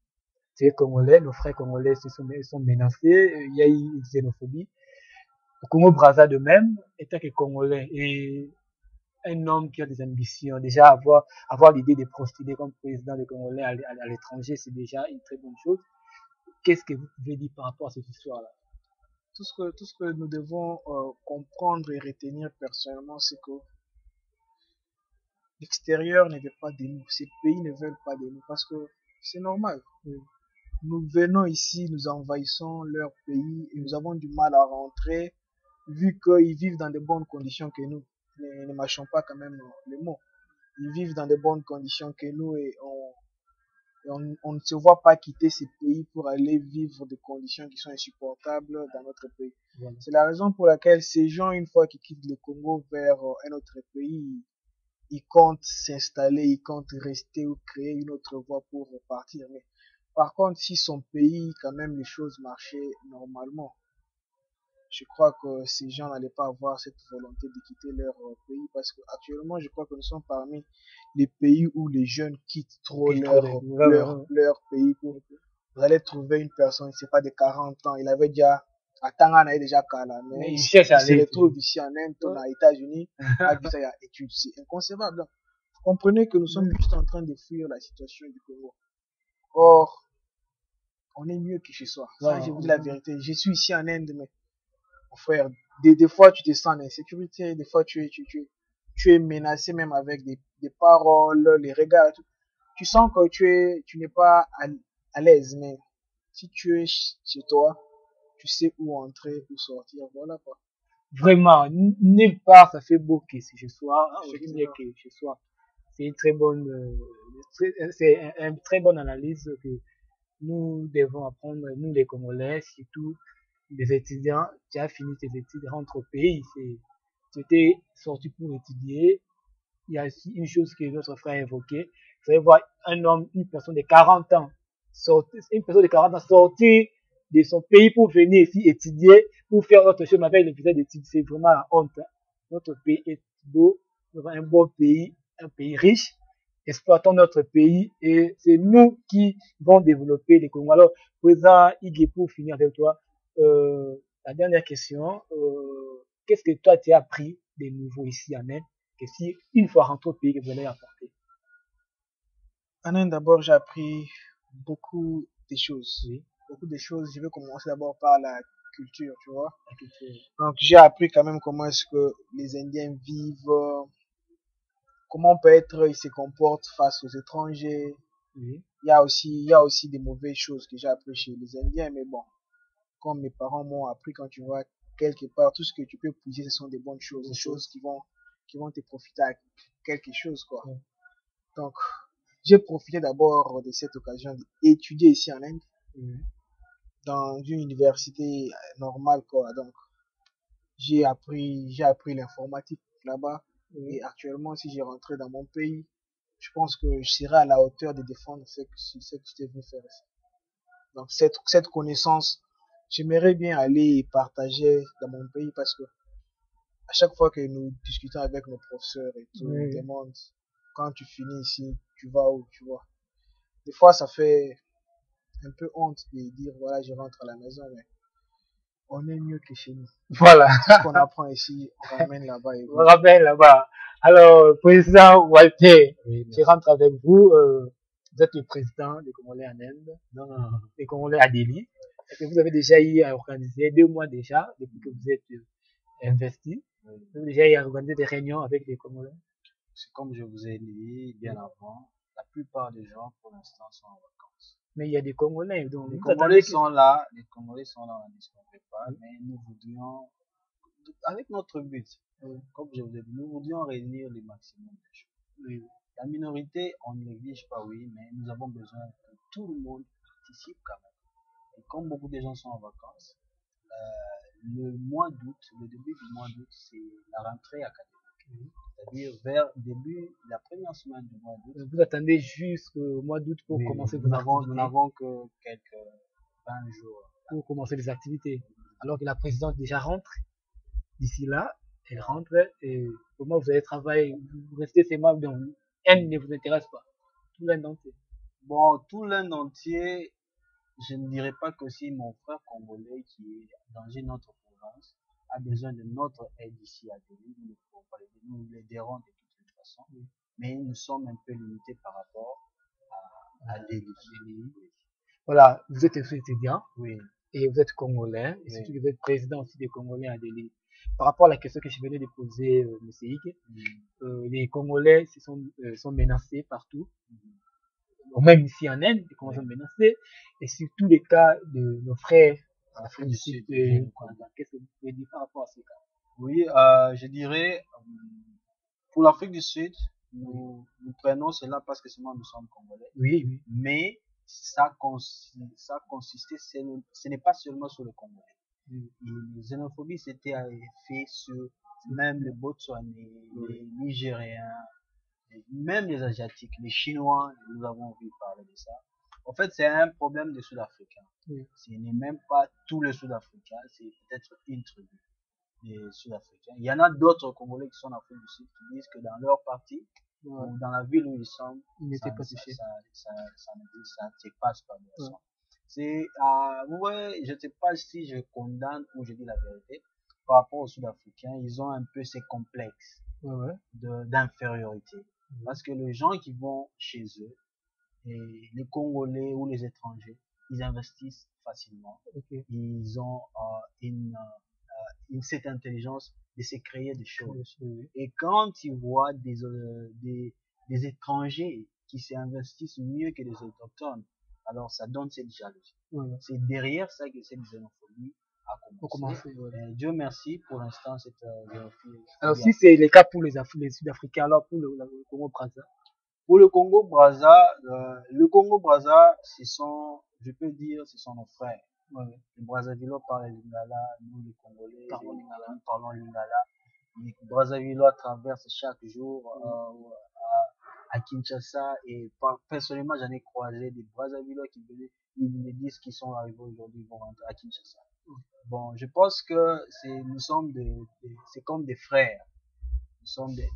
C'est les Congolais, nos frères congolais sont menacés, il y a eu une xénophobie. Au Congo-Brazza de même, étant que Congolais et un homme qui a des ambitions, déjà avoir l'idée de postuler comme président des Congolais à l'étranger, c'est déjà une très bonne chose. Qu'est-ce que vous pouvez dire par rapport à cette histoire-là? Tout ce que nous devons comprendre et retenir personnellement, c'est que l'extérieur ne veut pas de nous. Ces pays ne veulent pas de nous parce que c'est normal. Nous venons ici, nous envahissons leur pays et nous avons du mal à rentrer vu qu'ils vivent dans de bonnes conditions que nous. Ne mâchons pas quand même les mots. Ils vivent dans de bonnes conditions que nous et on ne se voit pas quitter ces pays pour aller vivre des conditions qui sont insupportables dans notre pays. Voilà. C'est la raison pour laquelle ces gens, une fois qu'ils quittent le Congo vers un autre pays, ils comptent s'installer, ils comptent rester ou créer une autre voie pour repartir. Mais par contre, si son pays, quand même, les choses marchaient normalement, je crois que ces gens n'allaient pas avoir cette volonté de quitter leur pays parce que actuellement, je crois que nous sommes parmi les pays où les jeunes quittent trop leur pays. Vous allez trouver une personne, c'est pas de 40 ans, il avait déjà, à Tanga, il avait déjà Kala, mais il se retrouve ici en Inde, aux États-Unis, à études. C'est inconcevable. Donc, vous comprenez que nous sommes juste en train de fuir la situation du Congo. Or, on est mieux que chez soi. Ça, je vous dis la vérité. Je suis ici en Inde, mais mon frère, des fois tu te sens en insécurité, des fois tu es menacé même avec des paroles, les regards et tout. Tu sens que tu n'es pas à l'aise, mais si tu es chez toi, tu sais où entrer, où sortir, voilà quoi. Vraiment, nulle part ça fait beau que chez soi, que chez soi. C'est une très bonne, c'est une très bonne analyse que nous devons apprendre, nous les Congolais, surtout les étudiants. Tu as fini tes études, rentre au pays, tu étais sorti pour étudier. Il y a aussi une chose que notre frère a évoquée, vous allez voir une personne de 40 ans, sortir de son pays pour venir ici étudier, pour faire autre chose avec le visa d'études, c'est vraiment la honte. Notre pays est beau, nous avons un beau pays, un pays riche, exploitons notre pays et c'est nous qui vont développer les Congo. Alors, président Igé, pour finir avec toi, la dernière question, qu'est-ce que toi tu as appris de nouveau ici en Inde, que si une fois rentré au pays que vous allez apporter? En Inde, d'abord, j'ai appris beaucoup de choses. Oui. Beaucoup de choses. Je vais commencer d'abord par la culture, tu vois. La culture. Donc, j'ai appris quand même comment est-ce que les Indiens vivent, comment peut-être ils se comportent face aux étrangers. Oui. Il y a aussi des mauvaises choses que j'ai appris chez les Indiens, mais bon, comme mes parents m'ont appris, quand tu vois quelque part, tout ce que tu peux puiser, ce sont des bonnes choses, des choses qui vont te profiter à quelque chose, quoi. Oui. Donc, j'ai profité d'abord de cette occasion d'étudier ici en Inde, dans une université normale, quoi. Donc, j'ai appris l'informatique là-bas. Et actuellement, si j'ai rentré dans mon pays, je pense que je serai à la hauteur de défendre ce que j'étais venu faire ici. Donc, cette connaissance, j'aimerais bien aller partager dans mon pays parce que à chaque fois que nous discutons avec nos professeurs et tout, ils nous demandent, quand tu finis ici, tu vas où, tu vois. Des fois, ça fait un peu honte de dire, voilà, je rentre à la maison, mais on est mieux que chez nous. Voilà. Tout ce qu'on apprend ici, on ramène là-bas. On ramène là-bas. Alors, président Walter, je rentre avec vous. Vous êtes le président des Congolais en Inde, des Congolais à Delhi. Est-ce que vous avez déjà eu à organiser 2 mois déjà, depuis que vous êtes investi? Vous avez déjà eu à organiser des réunions avec les Congolais? C'est comme je vous ai dit bien avant, la plupart des gens pour l'instant sont en vacances. Mais il y a des Congolais, donc les Congolais sont là, on ne disconvient pas, mais nous voudrions, avec notre but, comme je vous ai dit, nous voudrions réunir le maximum de choses. Oui. La minorité, on ne néglige pas, oui, mais nous avons besoin que tout le monde participe quand même. Et comme beaucoup de gens sont en vacances, le mois d'août, le début du mois d'août, c'est la rentrée académique. C'est-à-dire vers la première semaine du mois d'août. Vous attendez jusqu'au mois d'août pour commencer vos activités. Nous n'avons que quelques 20 jours. Pour commencer les activités. Alors que la présidente déjà rentre. D'ici là, elle rentre et comment vous allez travailler? Vous restez seulement dans un ne vous intéresse pas. Tout l'Inde entier. Bon, tout l'Inde entier, je ne dirais pas que si mon frère congolais qui est dans une autre province a besoin de notre aide ici à Delhi, nous ne pouvons pas l'aider, nous l'aiderons de toute façon, mais nous sommes un peu limités par rapport à Delhi. Voilà, vous êtes étudiant. Oui. Et vous êtes congolais, et Oui. surtout vous êtes président aussi des Congolais à Delhi. Par rapport à la question que je venais de poser, M. Ig, les Congolais sont menacés partout, même ici en Inde, les Congolais sont menacés, et surtout les cas de nos frères en Afrique du Sud. Qu'est-ce que vous pouvez dire par rapport à ce cas? Oui, je dirais, pour l'Afrique du Sud, nous prenons cela parce que seulement nous sommes Congolais. Oui, oui. Mais ça consistait, ce n'est pas seulement sur le Congolais. La xénophobie s'était fait sur même les Botswanais, les Nigériens, même les Asiatiques, les Chinois, nous avons vu parler de ça. En fait, c'est un problème des Sud-Africains. Ce n'est même pas tous les Sud-Africains, c'est peut-être une tribu des Sud-Africains. Il y en a d'autres Congolais qui sont en Afrique du Sud qui disent que dans leur parti, ou dans la ville où ils sont, Ils n'étaient pas touchés. ça ne se passe pas de toute façon. C'est, ouais, je ne sais pas si je condamne ou je dis la vérité. Par rapport aux Sud-Africains, ils ont un peu ces complexes d'infériorité. Parce que les gens qui vont chez eux, et les Congolais ou les étrangers, ils investissent facilement. Ils ont cette intelligence de se créer des choses. Et quand ils voient des étrangers qui s'investissent mieux que les autochtones, alors ça donne cette jalousie. C'est derrière ça que cette xénophobie a commencé. Dieu merci, pour l'instant, cette xénophobie. Alors si c'est le cas pour les Sud-Africains, alors pour le Congo-Brazza? Pour le Congo-Brazza, je peux dire, ce sont nos frères. Les Brazzavillois parlent lingala, nous les Congolais nous parlons lingala. Les Brazzavillois traversent chaque jour à Kinshasa et personnellement j'en ai croisé des Brazzavillois qui ils me disent qu'ils sont arrivés aujourd'hui, ils vont rentrer à Kinshasa. Bon, je pense que c'est comme des frères.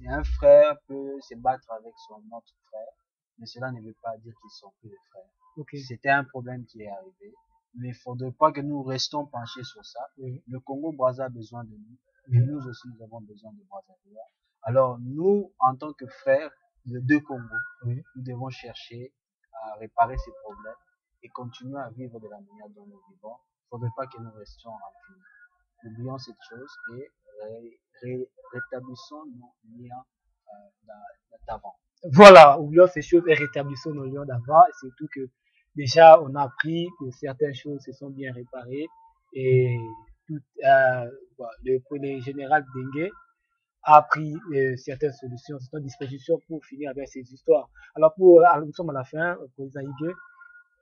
Un frère peut se battre avec son autre frère, mais cela ne veut pas dire qu'ils sont plus des frères. C'était un problème qui est arrivé. Mais il ne faudrait pas que nous restons penchés sur ça. Le Congo-Brazza a besoin de nous. Et nous aussi, nous avons besoin de Brazzaville. Alors, nous, en tant que frères de deux Congos, nous devons chercher à réparer ces problèmes et continuer à vivre de la manière dont nous vivons. Il ne faudrait pas que nous restions en oublions cette chose et rétablissons nos liens d'avant. Voilà, oublions ces choses et rétablissons nos liens d'avant. Et surtout que déjà, on a appris que certaines choses se sont bien réparées et le général Dengue a pris certaines solutions, certaines dispositions pour finir avec ces histoires. Alors, nous sommes à la fin, président Ige,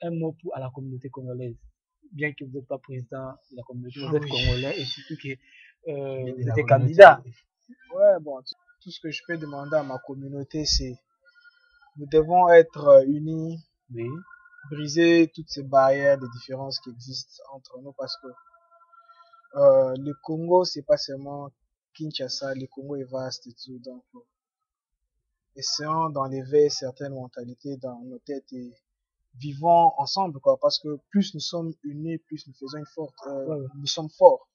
un mot à la communauté congolaise. Bien que vous n'êtes pas président de la communauté, vous êtes congolais et surtout que vous êtes candidat. Ouais, bon, tout ce que je peux demander à ma communauté, c'est nous devons être unis, briser toutes ces barrières, des différences qui existent entre nous parce que le Congo, c'est pas seulement Kinshasa, le Congo est vaste et tout, donc essayons d'enlever certaines mentalités dans nos têtes et vivons ensemble, quoi, parce que plus nous sommes unis, plus nous faisons nous sommes forts.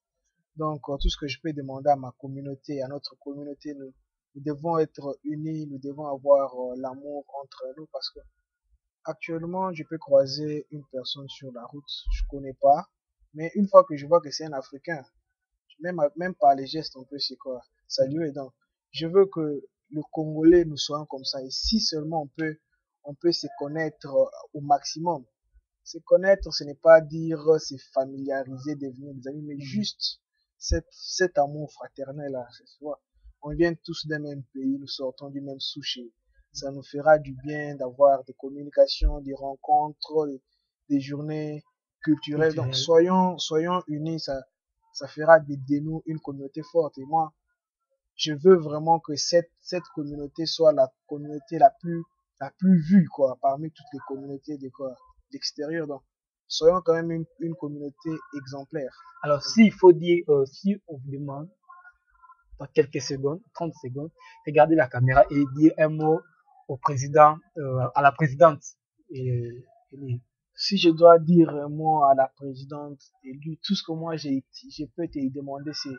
Donc, tout ce que je peux demander à ma communauté, à notre communauté, nous devons être unis, nous devons avoir l'amour entre nous parce que actuellement, je peux croiser une personne sur la route, je connais pas, mais une fois que je vois que c'est un Africain, même par les gestes, on peut c'est quoi, saluer. Donc, je veux que le Congolais nous soyons comme ça. Et si seulement on peut se connaître au maximum. Se connaître, ce n'est pas dire se familiariser, devenir des amis, mais juste cet amour fraternel là, on vient tous d'un même pays, nous sortons du même souché. Ça nous fera du bien d'avoir des communications, des rencontres, des journées culturelles. Donc soyons unis, ça fera de nous une communauté forte. Et moi, je veux vraiment que cette communauté soit la communauté la plus vue, quoi, parmi toutes les communautés d'extérieur. Donc, soyons quand même une communauté exemplaire. Alors, s'il faut dire, si on vous demande, dans quelques secondes, 30 secondes, regardez la caméra et dire un mot au président, à la présidente. Et, si je dois dire un mot à la présidente élue, tout ce que moi je peux te demander, c'est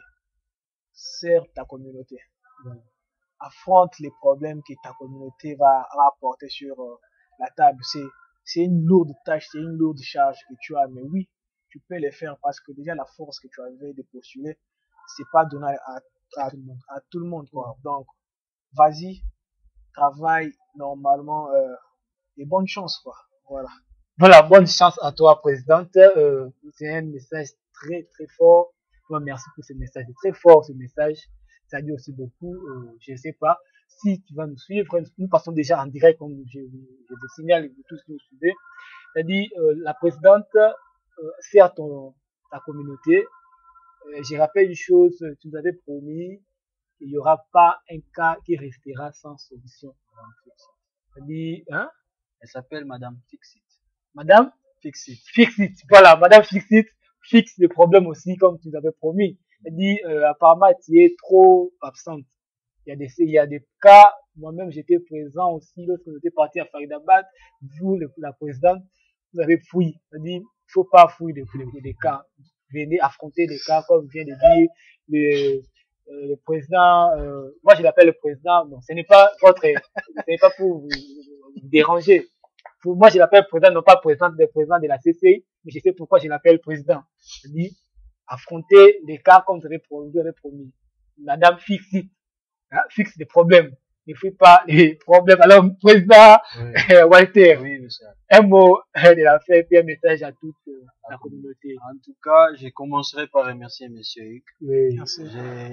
sers ta communauté. voilà. Affronte les problèmes que ta communauté va apporter sur la table. C'est une lourde tâche, c'est une lourde charge que tu as, mais oui, tu peux les faire parce que déjà la force que tu avais de postuler, c'est pas donné à tout le monde, quoi. Donc, vas-y, travaille normalement et bonne chance, quoi. Voilà. Voilà, bonne chance à toi, présidente. C'est un message très, très fort. Merci pour ce message. C'est très fort, ce message. Ça dit aussi beaucoup. Je ne sais pas si tu vas nous suivre. Nous passons déjà en direct, comme je vous signale, vous tous nous suivez. C'est-à-dire, la présidente sert ta communauté. Je rappelle une chose, tu nous avais promis, il n'y aura pas un cas qui restera sans solution. C'est-à-dire, hein? Elle s'appelle Madame Fixit. Madame Fixit. Fixit. Voilà, Madame Fixit fixe le problème aussi, comme tu nous avais promis. C'est-à-dire, apparemment, tu es trop absente. Il y a des cas, moi-même, j'étais présent aussi lorsque j'étais parti à Faridabad. Vous, la présidente, vous avez fouillé. C'est-à-dire, il faut pas fouiller les cas. Venez affronter les cas, comme vient de dire le président, moi je l'appelle le président, non, ce n'est pas pour vous déranger. Moi je l'appelle président, non pas président de la CCI, mais je sais pourquoi je l'appelle président. C'est-à-dire, affronter les cas comme vous avez promis. Madame fixe, hein, fixe les problèmes. Ne fait pas les problèmes. Alors, président, Oui. Walter, Oui, monsieur. un mot de la fin, puis un message à toute la communauté. En tout cas, je commencerai par remercier monsieur Hugues. Oui.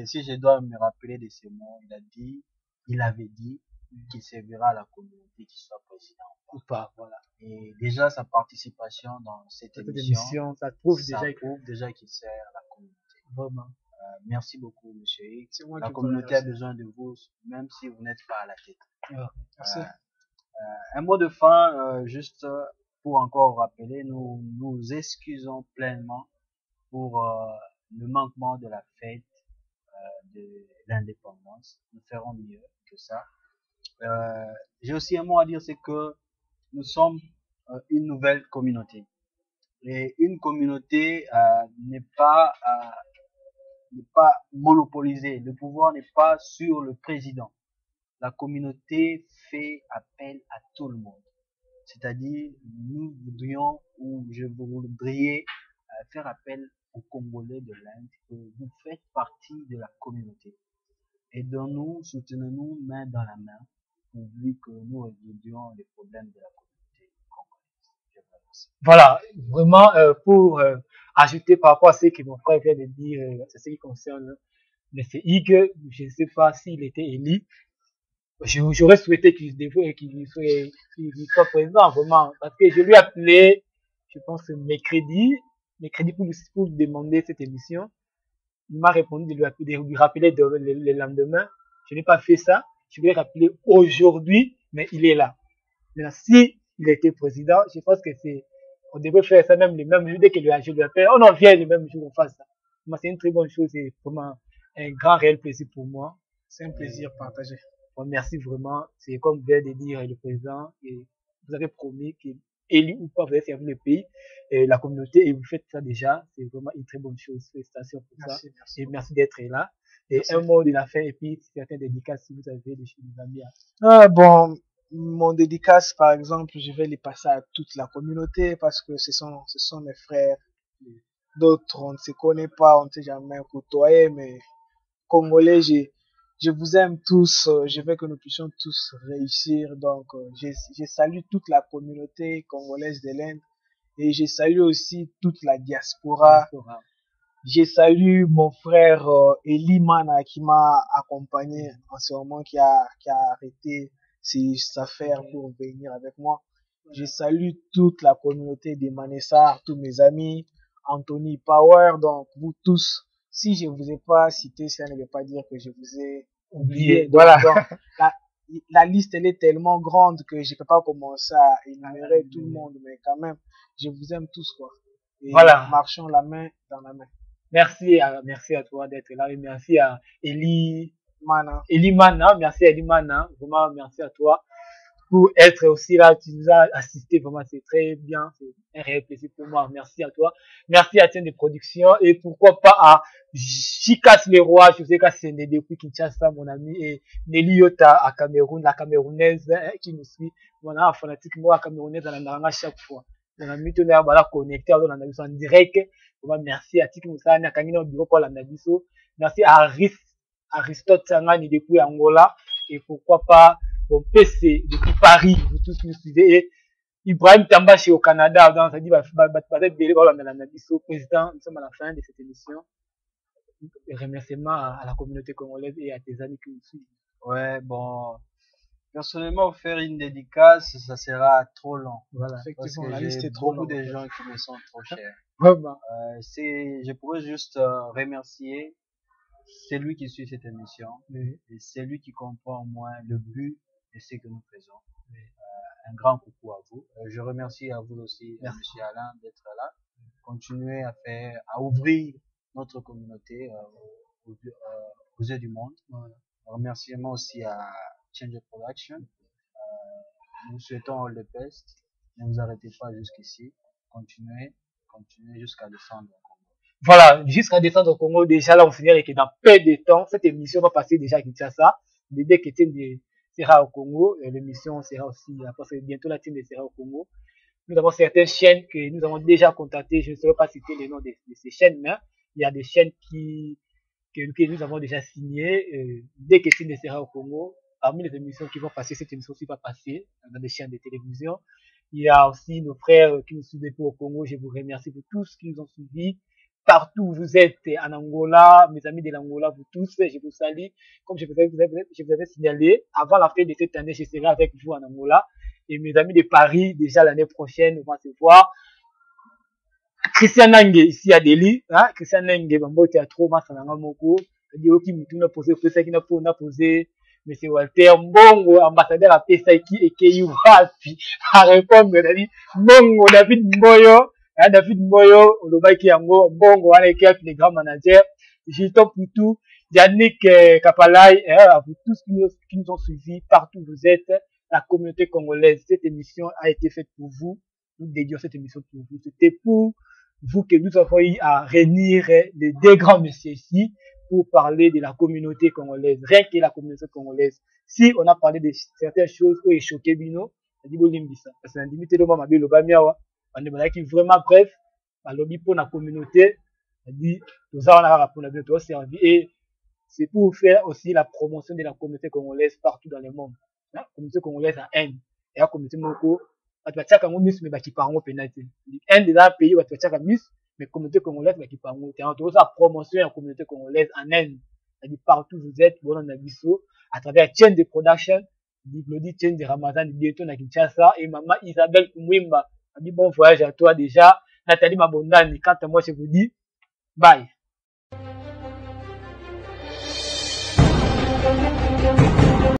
Si je dois me rappeler de ces mots, il avait dit qu'il servira à la communauté qu'il soit président Ou pas, voilà. Et déjà, sa participation dans cette émission, ça prouve déjà qu'il sert à la communauté. Vraiment. Merci beaucoup, monsieur Hugues. C'est La communauté a besoin de vous, même si vous n'êtes pas à la tête. Merci. Un mot de fin, juste pour encore rappeler, nous nous excusons pleinement pour le manquement de la fête de l'indépendance. Nous ferons mieux que ça. J'ai aussi un mot à dire, c'est que nous sommes une nouvelle communauté. Et une communauté n'est pas monopolisée. Le pouvoir n'est pas sur le président. La communauté fait appel à tout le monde. C'est-à-dire, nous voudrions, ou je voudrais faire appel aux Congolais de l'Inde, que vous faites partie de la communauté. Aidons-nous, soutenons-nous main dans la main, pourvu que nous résolions les problèmes de la communauté congolaise. Je vous remercie. Voilà, vraiment, pour ajouter par rapport à ce que mon frère vient de dire, c'est ce qui concerne M. Hugues, je ne sais pas s'il était élu. J'aurais souhaité qu'il soit présent, vraiment, parce que je lui ai appelé, je pense, mercredi pour lui demander cette émission. Il m'a répondu de lui rappeler le lendemain. Je n'ai pas fait ça. Je vais rappeler aujourd'hui, mais il est là. Maintenant, si il était président, je pense que on devrait faire ça même le même jour dès que je lui appelle. On en vient le même jour, on fasse ça. Moi, c'est une très bonne chose, c'est vraiment un grand réel plaisir pour moi. C'est un plaisir partagé. Merci vraiment. C'est comme vient de dire le président, et vous avez promis qu'il élu ou pas, vous allez servir le pays et la communauté, et vous faites ça déjà. C'est vraiment une très bonne chose. Félicitations pour ça. Merci. Et merci d'être là. Et un mot de la fin, et puis certaines dédicaces si vous avez des amis. Bon, mon dédicace, par exemple, je vais les passer à toute la communauté parce que ce sont mes frères. D'autres, on ne se connaît pas, on ne s'est jamais côtoyé, mais Congolais, je vous aime tous, je veux que nous puissions tous réussir. Donc, je salue toute la communauté congolaise de l'Inde et je salue aussi toute la diaspora. Je salue mon frère Eli Mana qui m'a accompagné en ce moment, qui a arrêté ses affaires pour venir avec moi. Je salue toute la communauté de Manessar, tous mes amis, Anthony Power, donc vous tous. Si je vous ai pas cité, ça ne veut pas dire que je vous ai oublié. Voilà. Donc, la liste, elle est tellement grande que je peux pas commencer à énumérer tout le monde, mais quand même, je vous aime tous, quoi. Et voilà. Marchons la main dans la main. Merci à toi d'être là, et merci à Mana. Eli Mana, merci à Eli Mana, vraiment merci à toi. pour être aussi là. Tu nous as assisté, vraiment, c'est très bien. C'est un réel plaisir pour moi. Merci à toi. Merci à Tienne des Productions et pourquoi pas à Chikas Leroy, je sais que c'est depuis Kinshasa, mon ami, et Nelly Yota à Cameroun, la Camerounaise qui nous suit. Voilà, fanatique, moi, Camerounaise, on en a chaque fois. On a mis tout le monde connecté, on a mis en direct. Merci à Tiki Moussa, Nakangina au bureau pour la Nabiso. Merci à Aristote Sangani depuis Angola. Et pourquoi pas, bon, PC depuis Paris, vous tous qui nous suivez. Et Ibrahim Tambachi au Canada, donc ça dit, peut-être délai, voilà, la Nabiso, président, nous sommes à la fin de cette émission. Et remerciements à la communauté congolaise et à tes amis qui nous suivent. Ouais, bon, personnellement, faire une dédicace, ça sera trop long. Voilà. Parce que j'ai beaucoup de gens qui me sont trop chers. Vraiment. Je pourrais juste remercier celui qui suit cette émission et celui qui comprend au moins le but de ce que nous faisons. Un grand coucou à vous. Je remercie à vous aussi, Monsieur Alain, d'être là. Continuez à ouvrir notre communauté aux yeux du monde. Remerciement aussi à Change Production. Nous souhaitons all the best. Ne vous arrêtez pas jusqu'ici. Continuez jusqu'à descendre au Congo. Voilà, jusqu'à descendre au Congo, déjà là, on signale que dans peu de temps, cette émission va passer déjà à Kinshasa. Dès que Tiende sera au Congo, l'émission sera aussi, parce que bientôt la Tiende sera au Congo. Nous avons certaines chaînes que nous avons déjà contactées. Je ne saurais pas citer les noms de ces chaînes, mais il y a des chaînes que nous avons déjà signées. Dès que Tiende sera au Congo, parmi les émissions qui vont passer, cette émission aussi va passer dans des chaînes de télévision. Il y a aussi nos frères qui nous suivent au Congo. Je vous remercie pour tous qui nous ont suivis. Partout où vous êtes, en Angola, mes amis de l'Angola, vous tous, je vous salue. Comme je vous avais signalé, avant la fin de cette année, je serai avec vous en Angola. Et mes amis de Paris, déjà l'année prochaine, on va se voir. Christian Nange, ici à Delhi, hein, Christian Nange, Bambo Théâtre, Massananga Moko, dit, ok, Moutou n'a posé, on a posé, Monsieur Walter Mbongo, ambassadeur à Pesaiki et Keyuapi, à répondre, on a dit, Mbongo, David Mboyo, David Mboyo, Olobaki Yango, Mbongo, Alekia, les grands managers, Gilton Poutou, Yannick Kapalai, à vous tous qui nous ont suivis, partout où vous êtes, la communauté congolaise. Cette émission a été faite pour vous. Nous dédions cette émission pour vous. C'était pour vous que nous avons eu à réunir les deux grands messieurs ici pour parler de la communauté congolaise. Rien que la communauté congolaise. Si on a parlé de certaines choses où est choqué Bino, ça dit Bolimbisa. Parce que l'intimité de moi, ma belle Obamiawa, on est qui vraiment bref, à lobby pour la communauté, ça dit, tout ça, on a pour la bientôt servi. Et c'est pour faire aussi la promotion de la communauté congolaise partout dans le monde. La communauté congolaise a haine. Et la communauté moko, tu vas tchaka mis, mais qui parlent pénalité. Un des pays où tu vas tchaka mis, mais communauté congolaise, qui parlent. Tu as la promotion de la communauté congolaise en haine. C'est-à-dire partout où vous êtes, bon, on a biso, à travers chaîne de production, Diplodi, chaîne de Ramazan, bientôt na Kinshasa, et maman Isabelle Kumwimba. A dit bon voyage à toi déjà. Nathalie Mabondani, quant à moi, je vous dis, bye.